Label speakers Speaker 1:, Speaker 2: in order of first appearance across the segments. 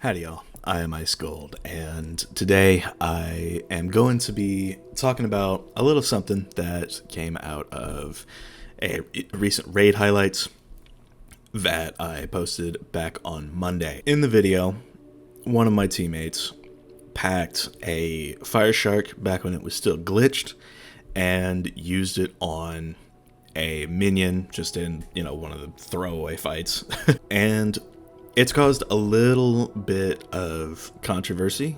Speaker 1: Howdy y'all, I am Ice Gold, and today I am going to be talking about a little something that came out of a recent raid highlights that I posted back on Monday. In the video, one of my teammates packed a Fireshark back when it was still glitched and used it on a minion just in, one of the throwaway fights. And it's caused a little bit of controversy.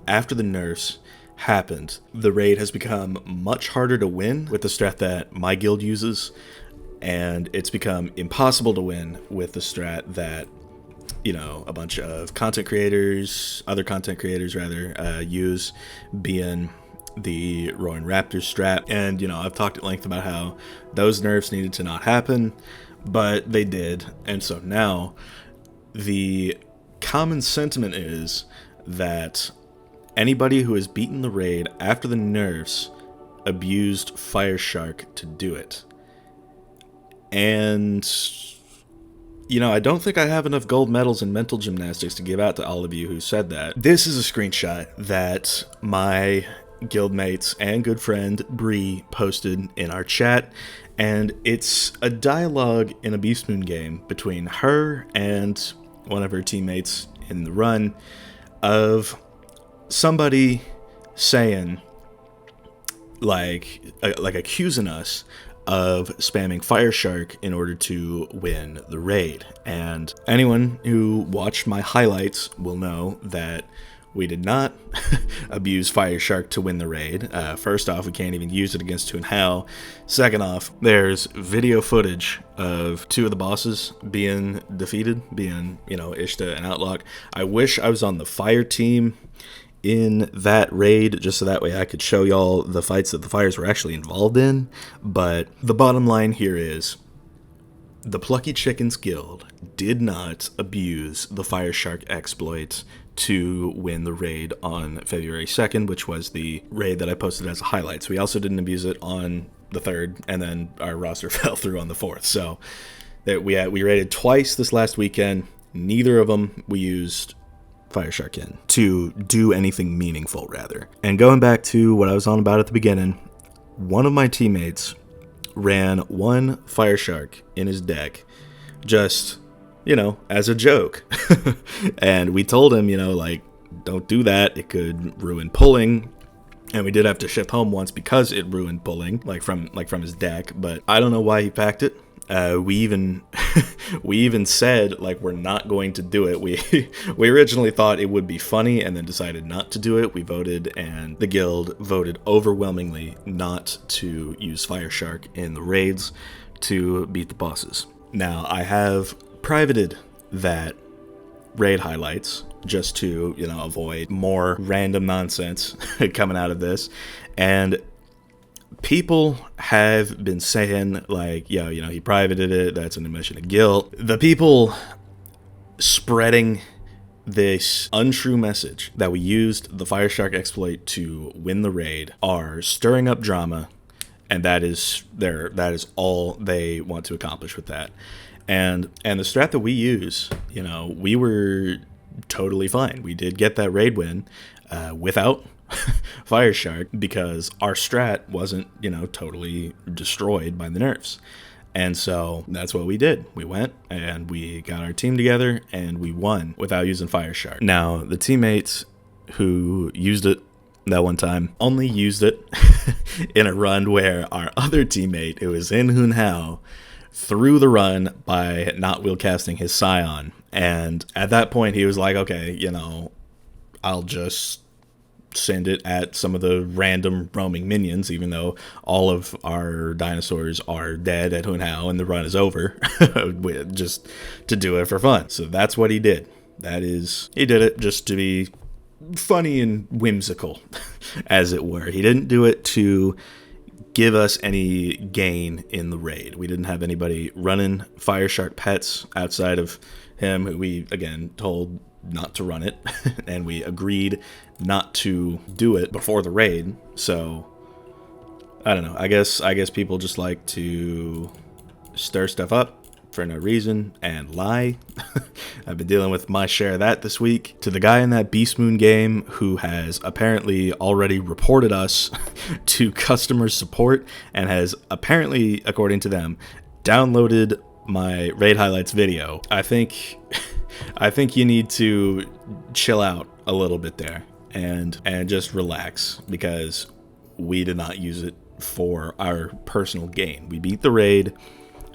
Speaker 1: After the nerfs happened, the raid has become much harder to win with the strat that my guild uses, and it's become impossible to win with the strat that, a bunch of other content creators rather, use, being the Roaring Raptors strat. And, I've talked at length about how those nerfs needed to not happen, but they did. And so now the common sentiment is that anybody who has beaten the raid after the nerfs abused Fireshark to do it. And, I don't think I have enough gold medals and mental gymnastics to give out to all of you who said that. This is a screenshot that my guildmates and good friend Bree posted in our chat, and it's a dialogue in a Beast Moon game between her and one of her teammates in the run of somebody saying, like accusing us of spamming Fireshark in order to win the raid. And anyone who watched my highlights will know that we did not abuse Fireshark to win the raid. First off, we can't even use it against Toon Hao. Second off, there's video footage of two of the bosses being defeated, being, Ishta and Outlock. I wish I was on the fire team in that raid, just so that way I could show y'all the fights that the fires were actually involved in. But the bottom line here is, the Plucky Chickens Guild did not abuse the Fireshark Exploit to win the raid on February 2nd, which was the raid that I posted as highlights. We also didn't abuse it on the 3rd, and then our roster fell through on the 4th. So we raided twice this last weekend. Neither of them we used Fireshark in to do anything meaningful, rather. And going back to what I was on about at the beginning, one of my teammates ran one Fireshark in his deck just, as a joke. And we told him, don't do that. It could ruin pulling. And we did have to ship home once because it ruined pulling, from his deck. But I don't know why he packed it. We even said, we're not going to do it. We originally thought it would be funny and then decided not to do it. We voted, and the guild voted overwhelmingly not to use Fireshark in the raids to beat the bosses. Now, I have privated that raid highlights just to, avoid more random nonsense coming out of this. And people have been saying, he privated it, that's an admission of guilt. The people spreading this untrue message that we used the Fireshark exploit to win the raid are stirring up drama, and that is all they want to accomplish with that. And the strat that we use, we were totally fine. We did get that raid win without Fireshark, because our strat wasn't, totally destroyed by the nerfs. And so that's what we did. We went and we got our team together and we won without using Fireshark. Now, the teammates who used it that one time only used it in a run where our other teammate, who was in Toon Hao, threw the run by not wheelcasting his Scion. And at that point, he was like, okay, I'll just send it at some of the random roaming minions, even though all of our dinosaurs are dead at Toon Hao and the run is over, just to do it for fun. So that's what he did. He did it just to be funny and whimsical, as it were. He didn't do it to give us any gain in the raid. We didn't have anybody running Fireshark pets outside of him, who we, again, told not to run it, and we agreed not to do it before the raid. So I don't know. I guess people just like to stir stuff up, for no reason and lie. I've been dealing with my share of that this week. To the guy in that Beast Moon game who has apparently already reported us to customer support and has apparently, according to them, downloaded my raid highlights video. I think you need to chill out a little bit there and just relax, because we did not use it for our personal gain. We beat the raid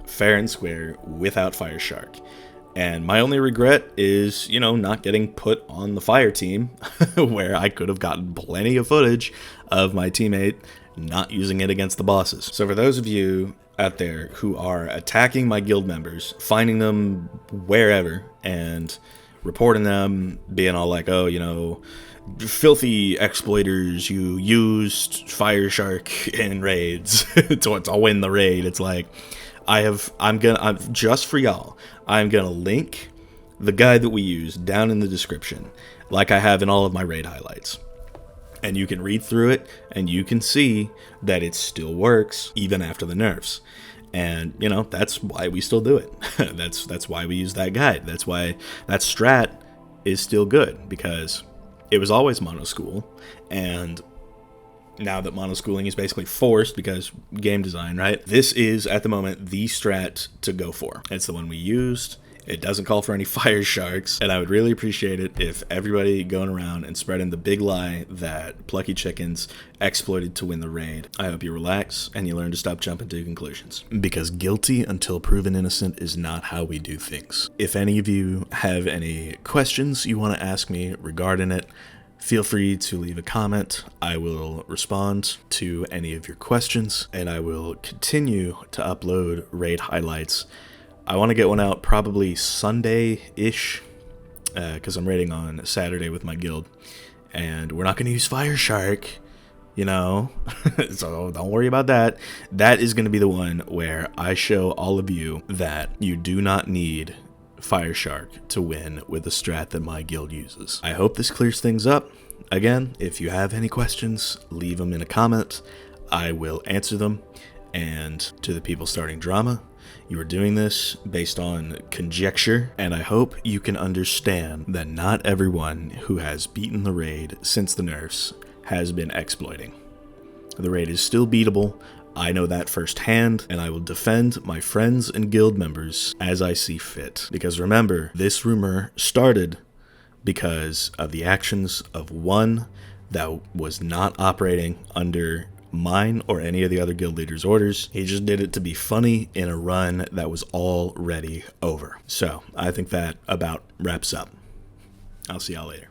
Speaker 1: fair and square without Fireshark. And my only regret is, not getting put on the fire team where I could have gotten plenty of footage of my teammate not using it against the bosses. So for those of you out there who are attacking my guild members, finding them wherever and reporting them, being all like, oh, filthy exploiters, you used Fireshark in raids to win the raid. It's like, just for y'all, I'm gonna link the guide that we use down in the description, like I have in all of my raid highlights. And you can read through it and you can see that it still works even after the nerfs. And that's why we still do it. that's why we use that guide. That's why that strat is still good, because it was always mono school, and now that mono schooling is basically forced because game design, right? This is at the moment the strat to go for. It's the one we used. It doesn't call for any fire sharks, and I would really appreciate it if everybody going around and spreading the big lie that Plucky Chickens exploited to win the raid. I hope you relax and you learn to stop jumping to conclusions, because guilty until proven innocent is not how we do things. If any of you have any questions you want to ask me regarding it, feel free to leave a comment. I will respond to any of your questions, and I will continue to upload raid highlights. I want to get one out probably Sunday-ish, because I'm raiding on Saturday with my guild, and we're not going to use Fireshark, so don't worry about that. That is going to be the one where I show all of you that you do not need Fireshark to win with the strat that my guild uses. I hope this clears things up. Again, if you have any questions, leave them in a comment. I will answer them. And to the people starting drama, you are doing this based on conjecture, and I hope you can understand that not everyone who has beaten the raid since the nerfs has been exploiting. The raid is still beatable. I know that firsthand, and I will defend my friends and guild members as I see fit. Because remember, this rumor started because of the actions of one that was not operating under mine or any of the other guild leaders' orders. He just did it to be funny in a run that was already over. So I think that about wraps up. I'll see y'all later.